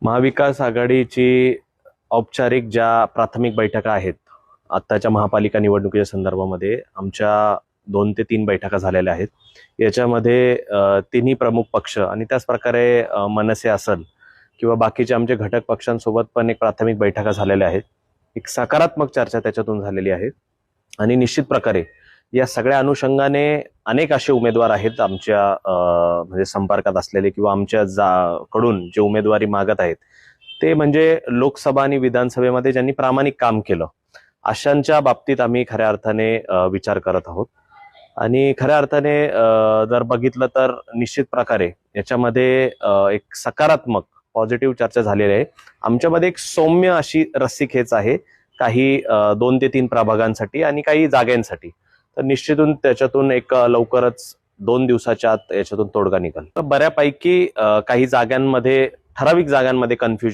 महाविकास आघाडीची औपचारिक ज्या प्राथमिक बैठका आहेत आत्ताच्या महापालिका निवडणुकीच्या संदर्भामध्ये आमच्या 2 ते 3 बैठका झालेल्या आहेत. याच्यामध्ये तिन्ही प्रमुख पक्ष आणि त्याच प्रकारे मनसे असेल किंवा बाकीचे आमचे घटक पक्षांसोबत पण एक प्राथमिक बैठका झालेल्या आहेत. एक सकारात्मक चर्चा त्याच्यातून झालेली आहे आणि निश्चित प्रकारे या सगळ्या अनुषंगाने अनेक असे उमेदवार आहेत आमच्या म्हणजे संपर्कात असलेले किंवा आमच्या कडून जे उमेदवारी मागत आहेत ते म्हणजे लोकसभा आणि विधानसभेमध्ये ज्यांनी प्रामाणिक काम केलं अशांच्या बाबतीत आम्ही खऱ्या अर्थाने विचार करत आहोत. आणि खऱ्या अर्थाने जर बघितलं तर निश्चित प्रकारे याच्यामध्ये एक सकारात्मक पॉझिटिव्ह चर्चा झालेली आहे. आमच्यामध्ये एक सौम्य अशी रस्सीखेच आहे काही 2 ते 3 प्रभागांसाठी आणि काही जागांसाठी. तर निश्चितून त्याच्यातून एक लवकरच 2 दिवसाच्या आत याच्यातून तोडगा निघाल. तर बऱ्यापैकी काही जागांमध्ये ठराविक जागांमध्ये कन्फ्युजन